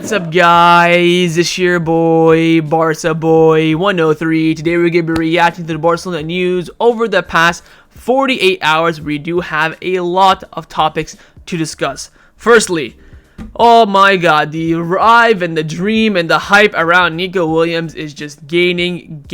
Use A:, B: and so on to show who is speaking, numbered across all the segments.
A: What's up, guys? It's your boy, Barça Boy 103. Today we're going to be reacting to the Barcelona news over the past 48 hours. We do have a lot of topics to discuss. Firstly, oh my god, the drive and the dream and the hype around Nico Williams is just gaining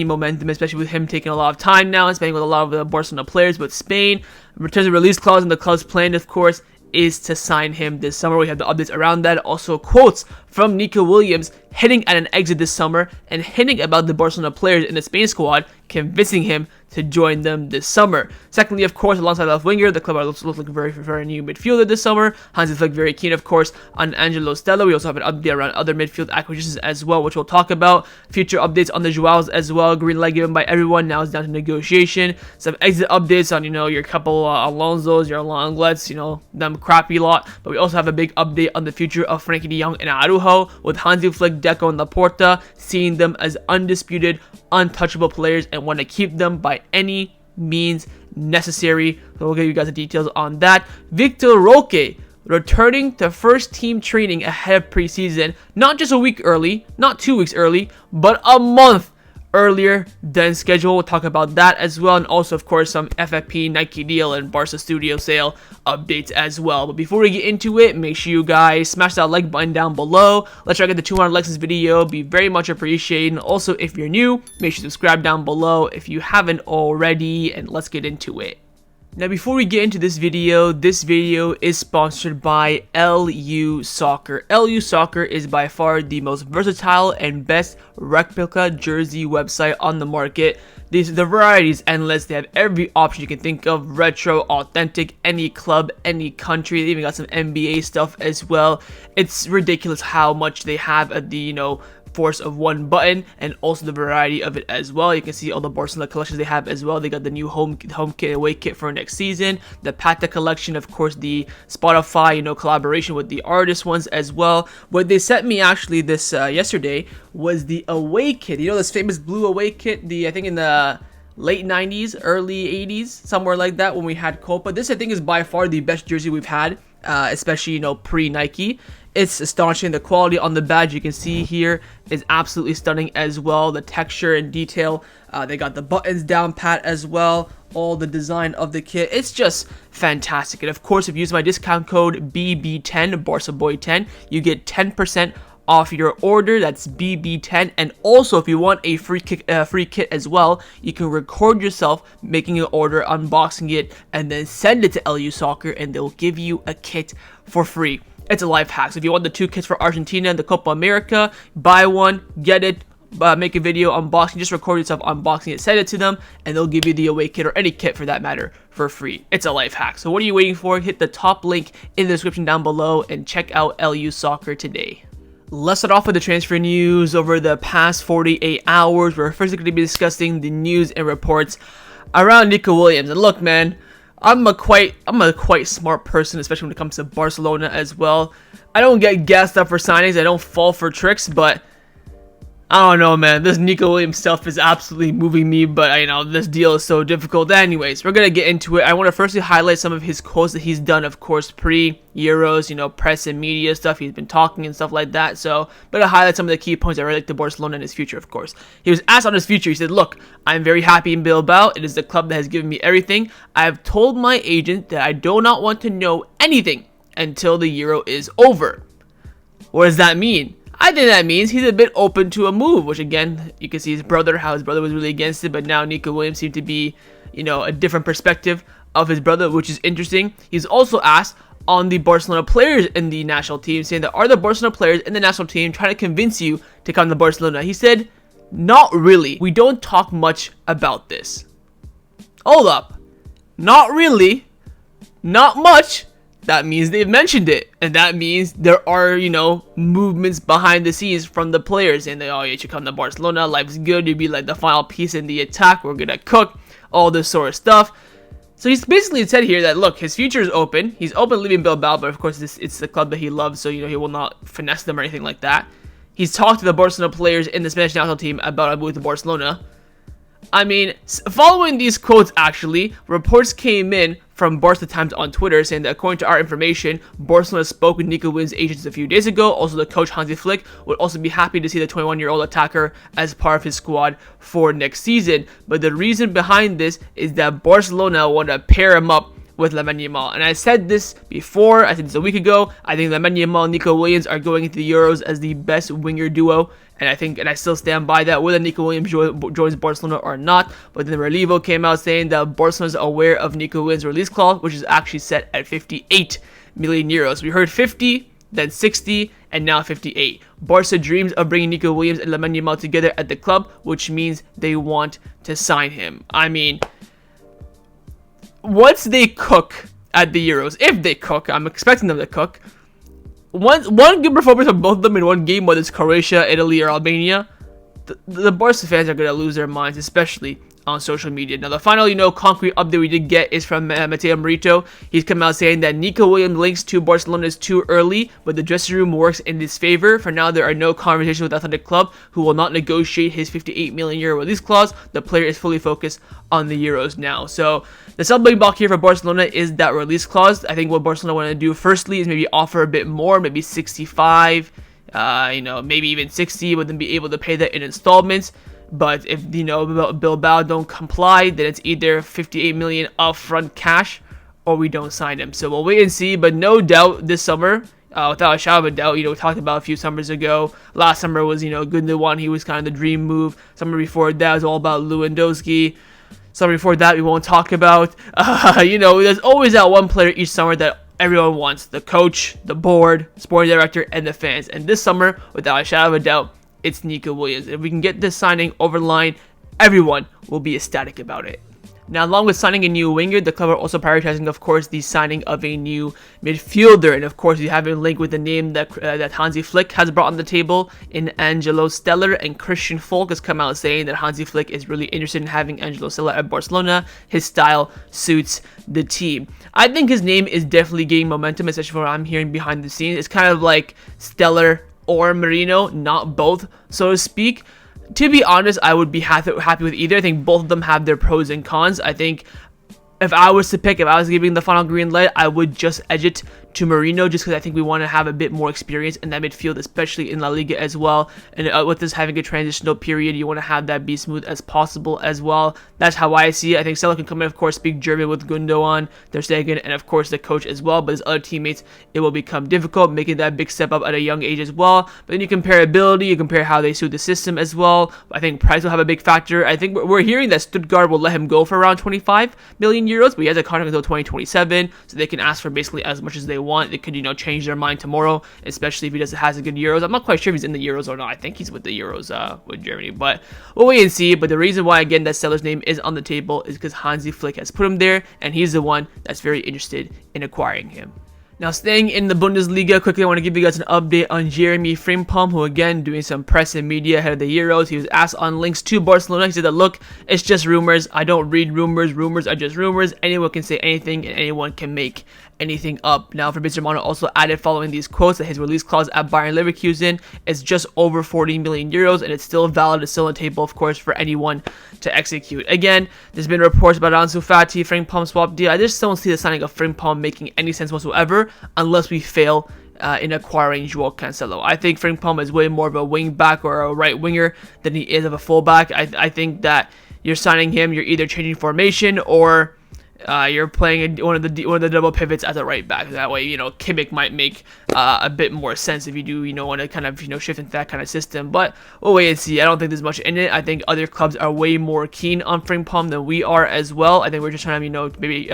A: momentum, especially with him taking a lot of time now and spending with a lot of the Barcelona players. But Spain, in terms of release clause and the club's plan, of course, is to sign him this summer. We have the updates around that. Also, quotes from Nico Williams hinting at an exit this summer and hinting about the Barcelona players in the Spain squad, convincing him to join them this summer. Secondly, of course, alongside left winger, the club are looking very new midfielder this summer. Hansi Flick very keen, of course, on Angelo Stiller. We also have an update around other midfield acquisitions as well, which we'll talk about. Future updates on the Joaos as well. Green light given by everyone. Now it's down to negotiation. Some exit updates on, your couple Alonsos, your Lenglets, them crappy lot. But we also have a big update on the future of Frenkie de Jong and Araujo, with Hansi Flick, Deco, and Laporta seeing them as undisputed, untouchable players and want to keep them by any means necessary. So we'll give you guys the details on that. Vitor Roque returning to first team training ahead of preseason, not just a week early, not 2 weeks early, but a month earlier than scheduled. We'll talk about that as well, and also of course some FFP, Nike deal, and Barça studio sale updates as well. But before we get into it, make sure you guys smash that like button down below. Let's try to get the 200 likes this video, be very much appreciated. And also, if you're new, make sure to subscribe down below if you haven't already, and let's get into it. Now, before we get into this video is sponsored by LU Soccer. LU Soccer is by far the most versatile and best replica jersey website on the market. The variety is endless. They have every option you can think of: retro, authentic, any club, any country. They even got some NBA stuff as well. It's ridiculous how much they have at the, force of one button, and also the variety of it as well. You can see all the Barcelona collections they have as well. They got the new home kit, away kit for next season, the Pata collection, of course, the Spotify collaboration with the artist ones as well. What they sent me actually this yesterday was the away kit. This famous blue away kit, I think in the late 90s, early 80s, somewhere like that, when we had Copa. This, I think, is by far the best jersey we've had, especially pre-Nike. It's astonishing. The quality on the badge, you can see here, is absolutely stunning as well. The texture and detail, they got the buttons down pat as well, all the design of the kit. It's just fantastic. And of course, if you use my discount code BB10, Barça Boy 10, you get 10% off your order. That's BB10. And also, if you want a free kit as well, you can record yourself making an order, unboxing it, and then send it to LU Soccer, and they'll give you a kit for free. It's a life hack. So if you want the 2 kits for Argentina and the Copa America, buy one, get it, make a video unboxing, just record yourself unboxing it, send it to them, and they'll give you the away kit, or any kit for that matter, for free. It's a life hack. So what are you waiting for? Hit the top link in the description down below and check out LU Soccer today. Let's start off with the transfer news over the past 48 hours. We're first going to be discussing the news and reports around Nico Williams. And look, man, I'm a quite smart person, especially when it comes to Barcelona as well. I don't get gassed up for signings. I don't fall for tricks, but I don't know, man. This Nico Williams stuff is absolutely moving me, but this deal is so difficult. Anyways, we're going to get into it. I want to firstly highlight some of his quotes that he's done, of course, pre-Euros, press and media stuff. He's been talking and stuff like that. So, I'm going to highlight some of the key points that relate to Barcelona and his future, of course. He was asked on his future. He said, "Look, I'm very happy in Bilbao. It is the club that has given me everything. I have told my agent that I do not want to know anything until the Euro is over." What does that mean? I think that means he's a bit open to a move, which again, you can see how his brother was really against it, but now Nico Williams seemed to be, a different perspective of his brother, which is interesting. He's also asked on the Barcelona players in the national team, saying that, "Are the Barcelona players in the national team trying to convince you to come to Barcelona?" He said, "Not really. We don't talk much about this." Hold up. Not really. Not much. That means they've mentioned it, and that means there are, movements behind the scenes from the players, and they, "Oh, you should come to Barcelona, life's good, you'd be like the final piece in the attack, we're gonna cook," all this sort of stuff. So he's basically said here that, look, his future is open. He's open leaving Bilbao, but of course it's the club that he loves, so he will not finesse them or anything like that. He's talked to the Barcelona players in the Spanish national team about a move to Barcelona. I mean, following these quotes, actually, reports came in from Barca Times on Twitter saying that according to our information, Barcelona spoke with Nico Williams' agents a few days ago. Also, the coach Hansi Flick would also be happy to see the 21-year-old attacker as part of his squad for next season. But the reason behind this is that Barcelona want to pair him up with Lamine Yamal. And I said this before, I said this a week ago, I think Lamine Yamal and Nico Williams are going into the Euros as the best winger duo. And I still stand by that, whether Nico Williams joins Barcelona or not. But then Relevo came out saying that Barcelona is aware of Nico Williams' release clause, which is actually set at 58 million euros. We heard 50, then 60, and now 58. Barca dreams of bringing Nico Williams and Lamine Yamal together at the club, which means they want to sign him. I mean, once they cook at the Euros, if they cook, I'm expecting them to cook. One good performance from both of them in one game, whether it's Croatia, Italy, or Albania, the Barca fans are going to lose their minds, especially on social media. Now, the final, concrete update we did get is from Mateo Merito. He's come out saying that Nico Williams links to Barcelona is too early, but the dressing room works in his favor. For now, there are no conversations with Athletic Club, who will not negotiate his 58 million euro release clause. The player is fully focused on the Euros now. So, the stumbling block here for Barcelona is that release clause. I think what Barcelona want to do firstly is maybe offer a bit more, maybe 65, maybe even 60, but then be able to pay that in installments. But if, Bilbao don't comply, then it's either 58 million upfront cash or we don't sign him. So we'll wait and see. But no doubt this summer, without a shadow of a doubt, we talked about a few summers ago. Last summer was, Gundogan. He was kind of the dream move. Summer before that was all about Lewandowski. Summer before that we won't talk about. There's always that one player each summer that everyone wants. The coach, the board, sporting director, and the fans. And this summer, without a shadow of a doubt, it's Nico Williams. If we can get this signing over the line, everyone will be ecstatic about it. Now, along with signing a new winger, the club are also prioritizing, of course, the signing of a new midfielder. And, of course, we have a link with the name that Hansi Flick has brought on the table in Angelo Stiller. And Christian Folk has come out saying that Hansi Flick is really interested in having Angelo Stiller at Barcelona. His style suits the team. I think his name is definitely gaining momentum, especially from what I'm hearing behind the scenes. It's kind of like Stiller or Marino, not both, so to speak. To be honest, I would be happy with either. I think both of them have their pros and cons. I think if I was giving the final green light, I would just edge it to Marino, just because I think we want to have a bit more experience in that midfield, especially in La Liga as well. And with this having a transitional period, you want to have that be smooth as possible as well. That's how I see it. I think Stella can come in, of course, speak German with Gundogan, Ter Stegen, and of course the coach as well. But his other teammates, it will become difficult, making that big step up at a young age as well. But then you compare ability, you compare how they suit the system as well. I think price will have a big factor. I think we're hearing that Stuttgart will let him go for around 25 million euros, but he has a contract until 2027, so they can ask for basically as much as they want. They could, change their mind tomorrow, especially if he has a good Euros. I'm not quite sure if he's in the Euros or not. I think he's with the Euros with Germany, but we'll wait and see. But the reason why, again, that Steller's name is on the table is because Hansi Flick has put him there, and he's the one that's very interested in acquiring him. Now, staying in the Bundesliga, quickly I want to give you guys an update on Jeremie Frimpong, who again doing some press and media ahead of the Euros. He was asked on links to Barcelona. He said that, look, it's just rumors. I don't read rumors. Rumors are just rumors. Anyone can say anything and anyone can make anything up. Now, Fabrizio Romano also added following these quotes that his release clause at Bayern Leverkusen is just over 40 million euros, and it's still valid. It's still on the table, of course, for anyone to execute. Again, there's been reports about Ansu Fati, Frimpong swap deal. I just don't see the signing of Frimpong making any sense whatsoever unless we fail in acquiring Joao Cancelo. I think Frimpong is way more of a wing back or a right winger than he is of a fullback. I think that you're signing him, you're either changing formation or you're playing one of the double pivots as a right back. That way, Kimmich might make a bit more sense if you do, want to kind of, shift into that kind of system. But we'll wait and see. I don't think there's much in it. I think other clubs are way more keen on Frimpong than we are as well. I think we're just trying to, maybe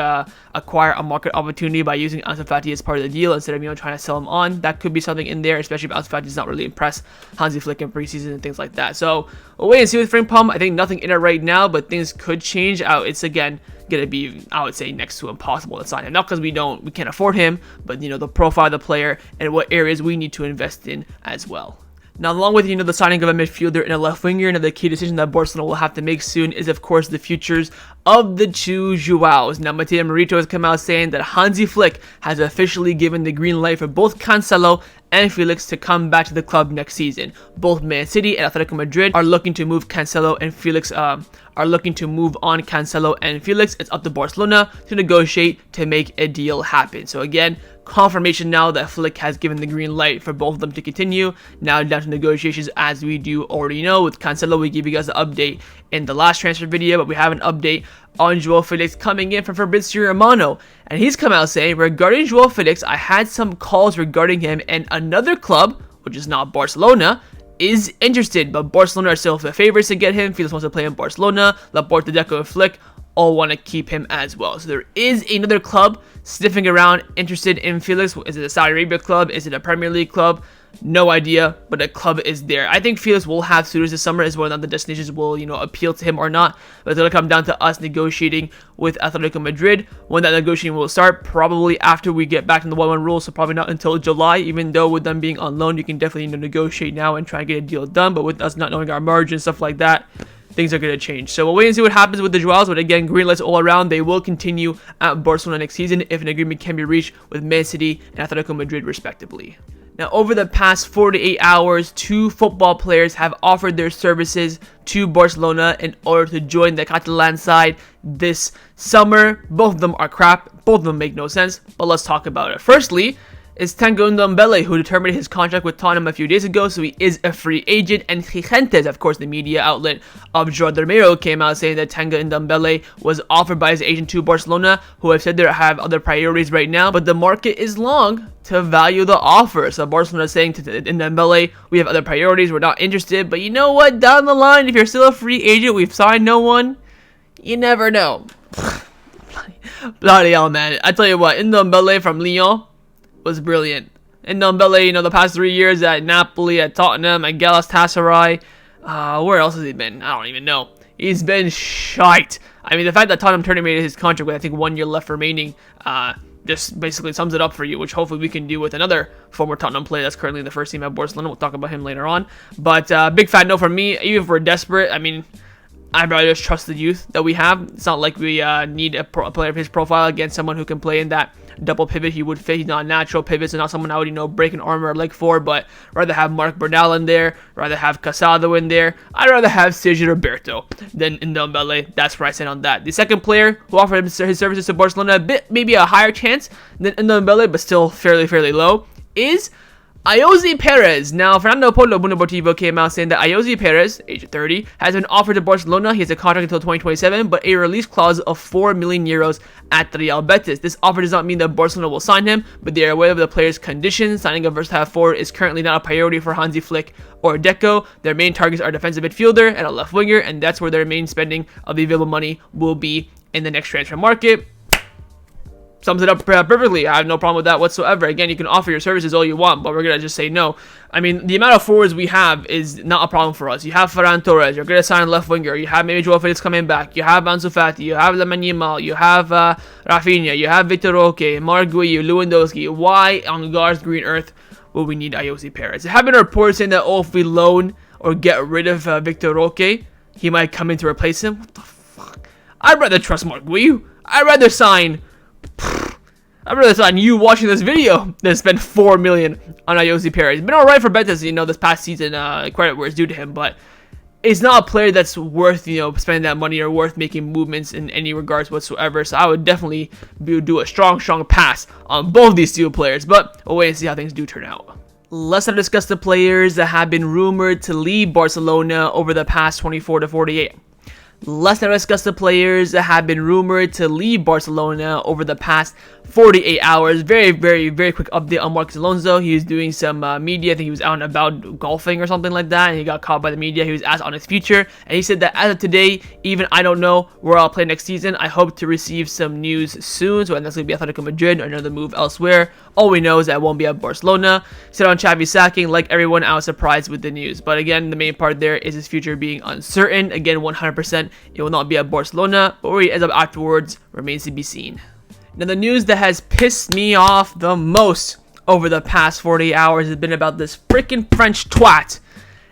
A: acquire a market opportunity by using Ansu Fati as part of the deal instead of, trying to sell him on. That could be something in there, especially if Ansu Fati does not really impress Hansi Flick in preseason and things like that. So we'll wait and see with Frimpong. I think nothing in it right now, but things could change. It's again gonna be, I would say, next to impossible to sign him. Not because we can't afford him, but the profile of the player and what areas we need to invest in as well. Now, along with, the signing of a midfielder and a left winger, another key decision that Barcelona will have to make soon is, of course, the futures of the two Joaos. Now, Mateo Merito has come out saying that Hansi Flick has officially given the green light for both Cancelo and Felix to come back to the club next season. Both Man City and Atletico Madrid are looking to move Cancelo and Felix. Are looking to move on Cancelo and Felix. It's up to Barcelona to negotiate to make a deal happen. So again, confirmation now that Flick has given the green light for both of them to continue. Now down to negotiations, as we do already know. With Cancelo, we gave you guys the update in the last transfer video, but we have an update on Joao Felix coming in from Fabrizio Romano, and he's come out saying, regarding Joao Felix, I had some calls regarding him, and another club, which is not Barcelona, is interested, but Barcelona are still the favorites to get him. Felix wants to play in Barcelona. Laporte, Deco, and Flick all want to keep him as well. So there is another club sniffing around interested in Felix. Is it a Saudi Arabia club? Is it a Premier League club? No idea, but a club is there. I think Felix will have suitors this summer, as whether or not the destinations will, appeal to him or not. But it's going to come down to us negotiating with Atletico Madrid. When that negotiating will start, probably after we get back to the 1-1 rule, so probably not until July. Even though with them being on loan, you can definitely negotiate now and try and get a deal done. But with us not knowing our margin, stuff like that, things are going to change. So we'll wait and see what happens with the Joaos. But again, green lights all around. They will continue at Barcelona next season if an agreement can be reached with Man City and Atletico Madrid respectively. Now, over the past 48 hours, 2 football players have offered their services to Barcelona in order to join the Catalan side this summer. Both of them are crap. Both of them make no sense, but let's talk about it. Firstly, is Tanguy Ndombele, who terminated his contract with Tottenham a few days ago, so he is a free agent. And Gigentes, of course, the media outlet of Jordi Romero, came out saying that Tanguy Ndombele was offered by his agent to Barcelona, who have said they have other priorities right now, but the market is long to value the offer. So Barcelona is saying to Ndombele, we have other priorities, we're not interested, but you know what, down the line, if you're still a free agent, we've signed no one, you never know. Bloody hell, man. I tell you what, Ndombele from Lyon was brilliant. And Ndombele, the past 3 years at Napoli, at Tottenham, at Galatasaray, where else has he been? I don't even know. He's been shite. I mean, the fact that Tottenham terminated his contract with, I think, 1 year left remaining, just basically sums it up for you, which hopefully we can do with another former Tottenham player that's currently in the first team at Barcelona. We'll talk about him later on. But big fat no from me. Even if we're desperate, I mean, I'd rather just trust the youth that we have. It's not like we need a player of his profile against someone who can play in that double pivot he would fit. He's not a natural pivot, so not someone I would, break an arm or a leg for, but rather have Marc Bernal in there, rather have Casado in there. I'd rather have Sergio Roberto than Ndombele. That's where I stand on that. The second player who offered his services to Barcelona, maybe a higher chance than Ndombele, but still fairly low, is Ayoze Perez. Now, Fernando Polo Mundo Deportivo came out saying that Ayoze Perez, age 30, has been offered to Barcelona. He has a contract until 2027, but a release clause of 4 million euros at Real Betis. This offer does not mean that Barcelona will sign him, but they are aware of the player's conditions. Signing a versatile forward is currently not a priority for Hansi Flick or Deco. Their main targets are defensive midfielder and a left winger, and that's where their main spending of the available money will be in the next transfer market. Sums it up perfectly. I have no problem with that whatsoever. Again, you can offer your services all you want, but we're going to just say no. I mean, the amount of forwards we have is not a problem for us. You have Ferran Torres, you're going to sign a left winger, you have maybe Joao Felix coming back, you have Ansu Fati, you have Lamine Yamal, you have Rafinha, you have Vitor Roque, Marguerite, Lewandowski. Why on God's green earth will we need Ayoze Perez? There have been reports saying that, if we loan or get rid of Vitor Roque, he might come in to replace him. What the fuck? I'd rather trust Marguerite. I'd rather sign you watching this video than spend 4 million on Ayoze Perez. It's been alright for Betis, this past season, credit where it's due to him, but it's not a player that's worth, spending that money or worth making movements in any regards whatsoever. So I would definitely do a strong pass on both these two players, but we'll wait and see how things do turn out. Let's now discuss the players that have been rumored to leave Barcelona over the past 24 to 48. Let's now discuss the players that have been rumored to leave Barcelona over the past 48 hours. Very quick update on Marcos Alonso. He was doing some media. I think he was out and about golfing or something like that, and he got caught by the media. He was asked on his future, and he said that as of today, even I don't know where I'll play next season. I hope to receive some news soon, so that's going to be Atletico Madrid or another move elsewhere. All we know is that it won't be at Barcelona. Said on Xavi sacking, like everyone, I was surprised with the news. But again, the main part there is his future being uncertain. Again, 100%, it will not be at Barcelona, but where he ends up afterwards remains to be seen. Now, the news that has pissed me off the most over the past 48 hours has been about this freaking French twat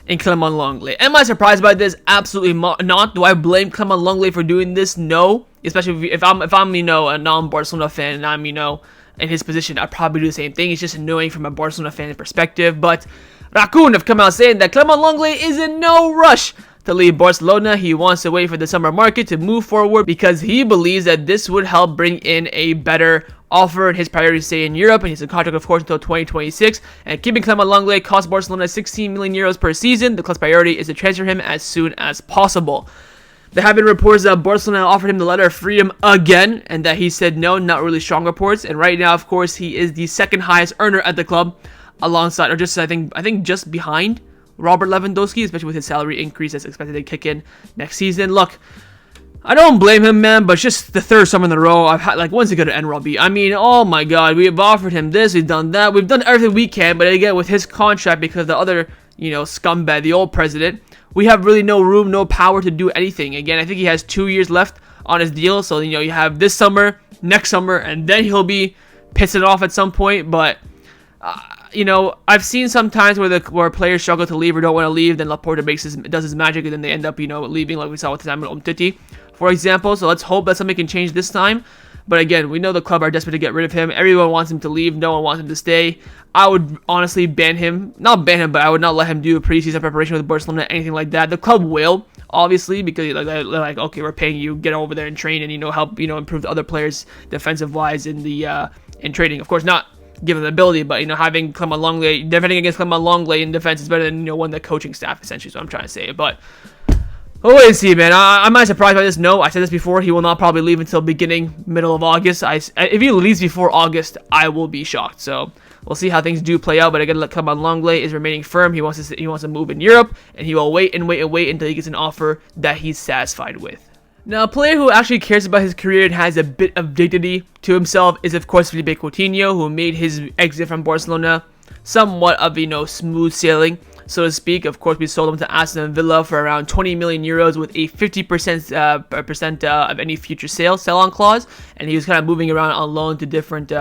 A: in Clement Lenglet. Am I surprised by this? Absolutely not. Do I blame Clement Lenglet for doing this? No. Especially if I'm a non-Barcelona fan and I'm, in his position, I'd probably do the same thing. It's just annoying from a Barcelona fan perspective. But Raccoon have come out saying that Clement Lenglet is in no rush to leave Barcelona. He wants to wait for the summer market to move forward because he believes that this would help bring in a better offer, and his priority is to stay in Europe, and he's in contract, of course, until 2026. And keeping Clement Lenglet costs Barcelona 16 million euros per season. The club's priority is to transfer him as soon as possible. There have been reports that Barcelona offered him the letter of freedom again, and that he said no. Not really strong reports. And right now, of course, he is the second highest earner at the club, alongside, or just I think just behind Robert Lewandowski, especially with his salary increase that's expected to kick in next season. Look, I don't blame him, man, but it's just the third summer in a row I've had, like, when's it going to end, Robbie? I mean, oh my god, we have offered him this, we've done that, we've done everything we can, but again, with his contract, because the other, scumbag, the old president, we have really no room, no power to do anything. Again, I think he has 2 years left on his deal, so, you have this summer, next summer, and then he'll be pissing off at some point, but I've seen sometimes where players struggle to leave or don't want to leave, then Laporta does his magic, and then they end up, leaving, like we saw with Samuel Umtiti, for example. So let's hope that something can change this time. But again, we know the club are desperate to get rid of him. Everyone wants him to leave. No one wants him to stay. I would honestly ban him. Not ban him, but I would not let him do a preseason preparation with Barcelona, anything like that. The club will, obviously, because they're like, okay, we're paying you, get over there and train, and help improve the other players defensive wise in the in training. Of course, not given the ability, but having Clement Lenglet, defending against Clement Lenglet in defense is better than one of the coaching staff, essentially. So I'm trying to say. But we'll wait and see, man. I'm not surprised by this. No, I said this before. He will not probably leave until middle of August. If he leaves before August, I will be shocked. So we'll see how things do play out. But again, Clement Lenglet is remaining firm. He wants to move in Europe, and he will wait until he gets an offer that he's satisfied with. Now, a player who actually cares about his career and has a bit of dignity to himself is, of course, Philippe Coutinho, who made his exit from Barcelona somewhat of, smooth sailing, so to speak. Of course, we sold him to Aston Villa for around 20 million euros with a 50% of any future sell-on clause, and he was kind of moving around on loan to different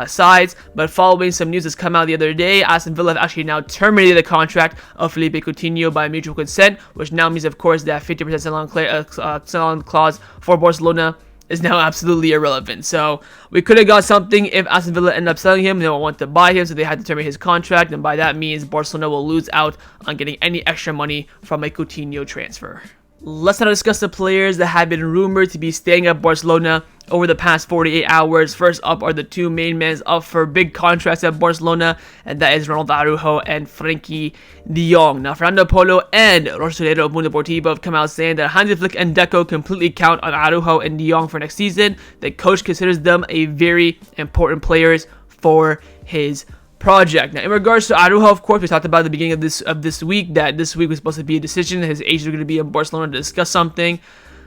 A: sides. But following some news that's come out the other day, Aston Villa have actually now terminated the contract of Philippe Coutinho by mutual consent, which now means, of course, that 50% sell-on clause for Barcelona is now absolutely irrelevant. So we could have got something if Aston Villa ended up selling him. They don't want to buy him, so they had to terminate his contract, and by that means Barcelona will lose out on getting any extra money from a Coutinho transfer. Let's now discuss the players that have been rumored to be staying at Barcelona over the past 48 hours. First up are the two main men up for big contracts at Barcelona, and that is Ronald Araujo and Frenkie de Jong. Now, Fernando Polo and Rosalero of Mundo Deportivo have come out saying that Hansi Flick and Deco completely count on Araujo and de Jong for next season. The coach considers them a very important players for his project. Now, in regards to Araujo, of course, we talked about at the beginning of this week that this week was supposed to be a decision. His agents are going to be in Barcelona to discuss something.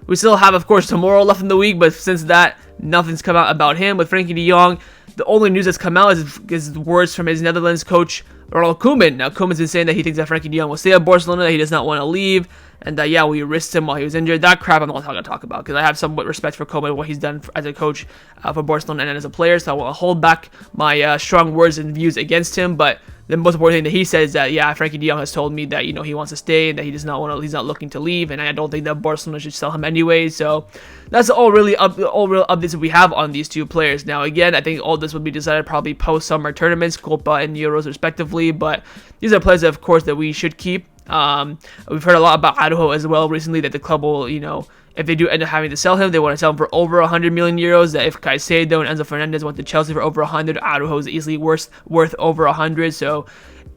A: We still have, of course, tomorrow left in the week, but since that, nothing's come out about him. With Frenkie de Jong, the only news that's come out is words from his Netherlands coach, Ronald. Now, Koeman's been saying that he thinks that Frenkie de Jong will stay at Barcelona, that he does not want to leave, and that, yeah, we risked him while he was injured. That crap I'm not going to talk about, because I have somewhat respect for Koeman, what he's done as a coach for Barcelona and as a player, so I will hold back my strong words and views against him. But the most important thing that he says is that, yeah, Frenkie de Jong has told me that, he wants to stay and that he does not want to, he's not looking to leave, and I don't think that Barcelona should sell him anyway. So that's all real updates that we have on these two players. Now, again, I think all this will be decided probably post-summer tournaments, Copa and Euros respectively, but these are players, of course, that we should keep. We've heard a lot about Araujo as well recently, that the club will, if they do end up having to sell him, they want to sell him for over 100 million euros. That if Caicedo and Enzo Fernandez went to Chelsea for over 100, Araujo is easily worth over 100. So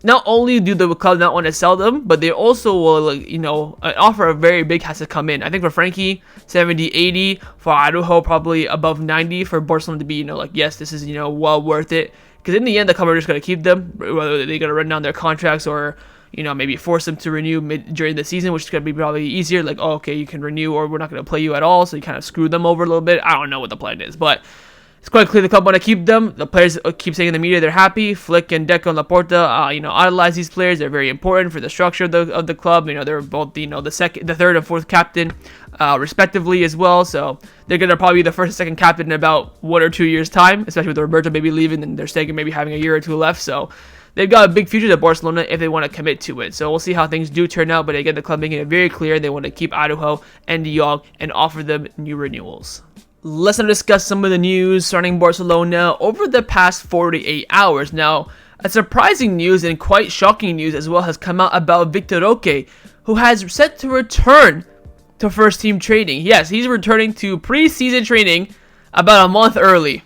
A: not only do the club not want to sell them, but they also will, an offer a very big has to come in. I think for Frenkie, 70, 80. For Araujo, probably above 90 for Barcelona to be, yes, this is, well worth it. Because in the end, the club are just going to keep them, whether they're going to run down their contracts or, maybe force them to renew during the season, which is going to be probably easier. Like, oh, okay, you can renew, or we're not going to play you at all. So you kind of screw them over a little bit. I don't know what the plan is, but it's quite clear the club want to keep them. The players keep saying in the media they're happy. Flick and Deco and Laporta, idolize these players. They're very important for the structure of the club. They're both, the third and fourth captain, respectively as well. So they're gonna probably be the first and second captain in about 1 or 2 years time, especially with Roberto maybe leaving and they're staying maybe having a year or two left. So they've got a big future at Barcelona if they want to commit to it. So we'll see how things do turn out. But again, the club making it very clear they want to keep Araujo and de Jong and offer them new renewals. let's now discuss some of the news surrounding Barcelona over the past 48 hours. Now, a surprising news and quite shocking news as well has come out about Vitor Roque, who has set to return to first team training. Yes, he's returning to preseason training about a month early.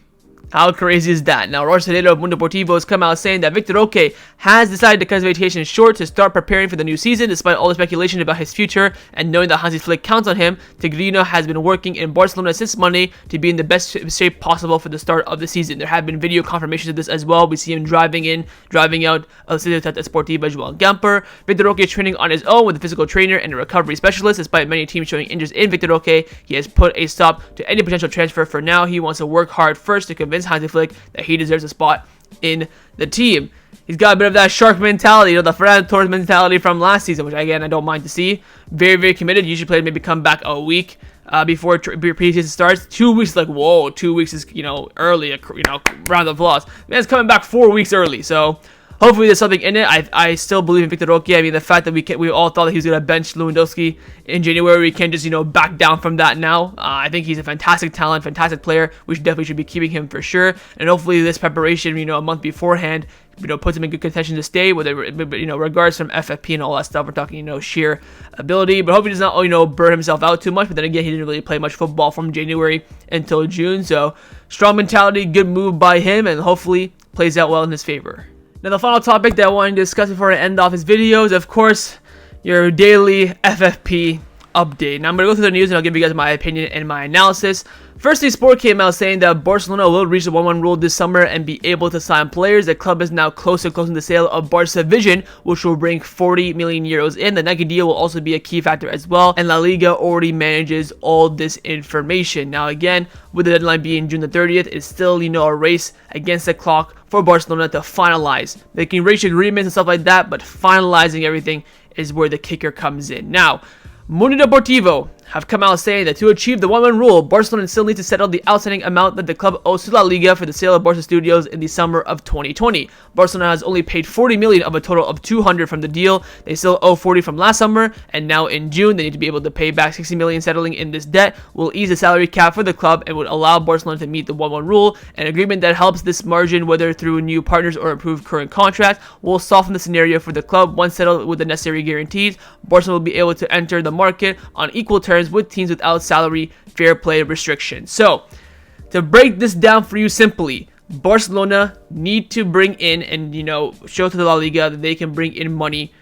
A: How crazy is that? Now, Ronald of Mundo Deportivo has come out saying that Vitor Roque has decided to cut his vacation short to start preparing for the new season, despite all the speculation about his future, and knowing that Hansi Flick counts on him. Tigrinho has been working in Barcelona since Monday to be in the best shape possible for the start of the season. There have been video confirmations of this as well. We see him driving out of Ciutat Esportiva Joao Gamper. Vitor Roque is training on his own with a physical trainer and a recovery specialist. Despite many teams showing interest in Vitor Roque, he has put a stop to any potential transfer for now. He wants to work hard first to convince Hansi Flick that he deserves a spot in the team. He's got a bit of that shark mentality, the Ferran Torres mentality from last season, which again I don't mind to see. Very, very committed. Usually players maybe come back a week before preseason starts. 2 weeks, like whoa, 2 weeks is early. Round of applause. Man's coming back 4 weeks early, so hopefully there's something in it. I still believe in Vitor Roque. I mean, the fact that we all thought that he was going to bench Lewandowski in January, we can't just, back down from that now. I think he's a fantastic talent, fantastic player. We should be keeping him for sure. And hopefully this preparation, a month beforehand, puts him in good contention to stay, whether, regards from FFP and all that stuff. We're talking, sheer ability. But hope he does not, burn himself out too much. But then again, he didn't really play much football from January until June. So strong mentality, good move by him, and hopefully plays out well in his favor. Now, the final topic that I want to discuss before I end off this video is, of course, your daily FFP update. Now, I'm going to go through the news and I'll give you guys my opinion and my analysis. Firstly, Sport came out saying that Barcelona will reach the 1-1 rule this summer and be able to sign players. The club is now close to closing the sale of Barça Vision, which will bring 40 million euros in. The Nike deal will also be a key factor as well, and La Liga already manages all this information. Now, again, with the deadline being June the 30th, it's still, a race against the clock for Barcelona to finalize. They can reach agreements and stuff like that, but finalizing everything is where the kicker comes in. Now, Mundo Deportivo have come out saying that to achieve the 1-1 rule, Barcelona still needs to settle the outstanding amount that the club owes to La Liga for the sale of Barça Studios in the summer of 2020. Barcelona has only paid 40 million of a total of 200 from the deal. They still owe 40 from last summer, and now in June they need to be able to pay back 60 million. Settling in this debt will ease the salary cap for the club and would allow Barcelona to meet the 1-1 rule. An agreement that helps this margin, whether through new partners or improved current contract, will soften the scenario for the club. Once settled with the necessary guarantees, Barcelona will be able to enter the market on equal terms with teams without salary fair play restrictions. So, to break this down for you simply, Barcelona need to bring in and, show to the La Liga that they can bring in money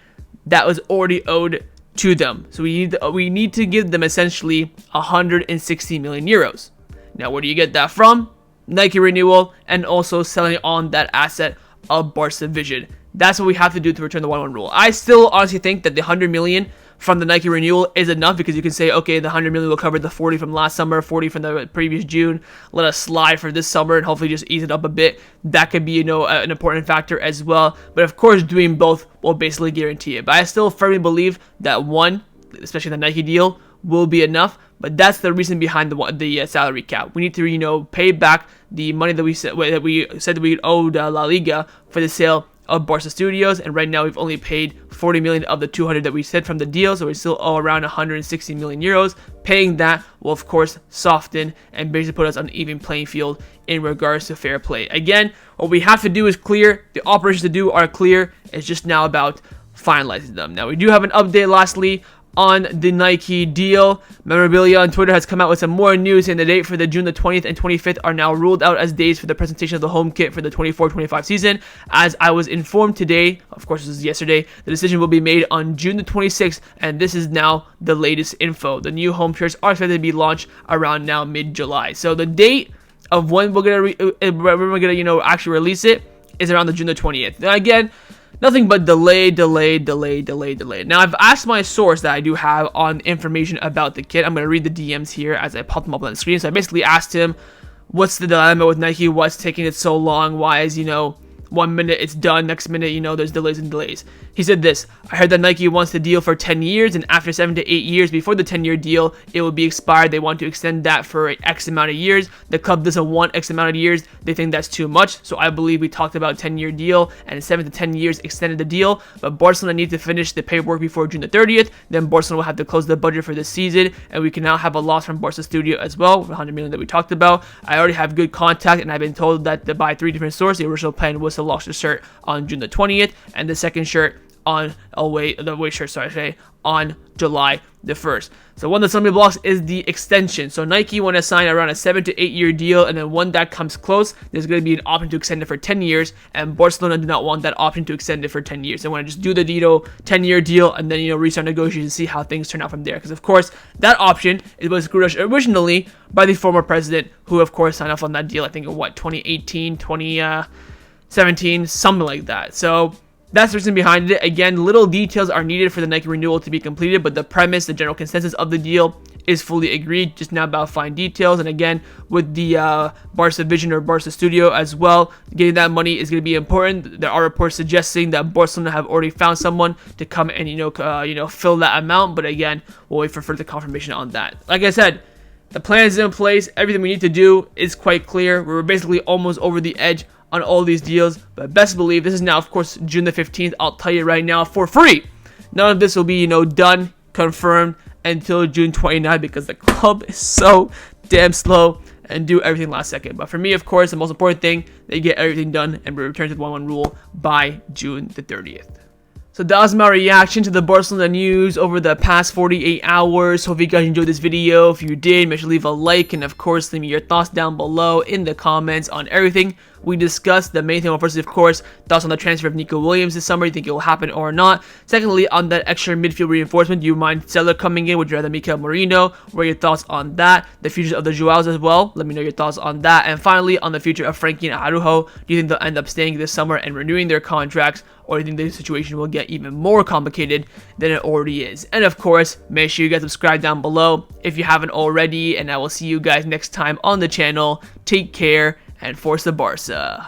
A: that was already owed to them. So we need to give them essentially 160 million euros. Now, where do you get that from? Nike renewal and also selling on that asset of Barça Vision. That's what we have to do to return the 1-1 rule. I still honestly think that the 100 million from the Nike renewal is enough, because you can say, okay, the 100 million will cover the 40 from last summer, 40 from the previous June. Let us slide for this summer and hopefully just ease it up a bit. That could be, an important factor as well. But of course, doing both will basically guarantee it. But I still firmly believe that one, especially the Nike deal, will be enough. But that's the reason behind the salary cap. We need to, pay back the money that we said that we owed La Liga for the sale of Barça Studios, and right now we've only paid 40 million of the 200 that we said from the deal, so we still owe around 160 million euros. Paying that will of course soften and basically put us on an even playing field in regards to fair play. Again, what we have to do is clear. The operations to do are clear. It's just now about finalizing them. Now, we do have an update lastly on the Nike deal. Memorabilia on Twitter has come out with some more news, and the date for the June the 20th and 25th are now ruled out as days for the presentation of the home kit for the 24-25 season. As I was informed today, of course this is yesterday, the decision will be made on June the 26th, and this is now the latest info. The new home shirts are expected to be launched around now mid-July. So the date of when we're gonna actually release it is around the June the 20th. Now again, nothing but delay. Now, I've asked my source that I do have on information about the kit. I'm going to read the DMs here as I pop them up on the screen. So I basically asked him, what's the dilemma with Nike? What's taking it so long? Why is, 1 minute it's done, next minute, there's delays and delays. He said this: "I heard that Nike wants the deal for 10 years, and after 7 to 8 years before the 10-year deal, it will be expired. They want to extend that for X amount of years. The club doesn't want X amount of years. They think that's too much. So I believe we talked about 10-year deal, and 7 to 10 years extended the deal. But Barcelona need to finish the paperwork before June the 30th. Then Barcelona will have to close the budget for the season, and we can now have a loss from Barca Studio as well, 100 million that we talked about. I already have good contact, and I've been told that by 3 different sources, the original plan was to launch the shirt on June the 20th, and the second shirt on on July the 1st. So one of the stumbling blocks is the extension. So Nike want to sign around a 7 to 8 year deal, and then when that comes close, there's going to be an option to extend it for 10 years, and Barcelona do not want that option to extend it for 10 years. They want to just do the 10-year deal and then restart negotiations and see how things turn out from there. Because of course that option was screwed originally by the former president, who of course signed off on that deal, I think in 2018, 2017, something like that. So that's the reason behind it. Again, little details are needed for the Nike renewal to be completed, but the premise, the general consensus of the deal is fully agreed, just now about fine details. And again, with the Barca Vision or Barca Studio as well, getting that money is going to be important. There are reports suggesting that Barcelona have already found someone to come and fill that amount, but again, we'll wait for further confirmation on that. Like I said, the plan is in place. Everything we need to do is quite clear. We're basically almost over the edge on all these deals, but best believe this is now, of course, June the 15th. I'll tell you right now for free, none of this will be done, confirmed until June 29th, because the club is so damn slow and do everything last second. But for me, of course, the most important thing, they get everything done and we return to the 1-1 rule by June the 30th. So that was my reaction to the Barcelona news over the past 48 hours. Hope you guys enjoyed this video. If you did, make sure to leave a like, and of course, leave me your thoughts down below in the comments on everything we discussed. The main thing, first, of course, thoughts on the transfer of Nico Williams this summer. You think it will happen or not? Secondly, on that extra midfield reinforcement, do you mind Stiller coming in? Would you rather Mikel Merino? What are your thoughts on that? The future of the Joaos as well. Let me know your thoughts on that. And finally, on the future of Frenkie and Araujo, do you think they'll end up staying this summer and renewing their contracts, or do you think the situation will get even more complicated than it already is? And of course, make sure you guys subscribe down below if you haven't already, and I will see you guys next time on the channel. Take care and force the Barca.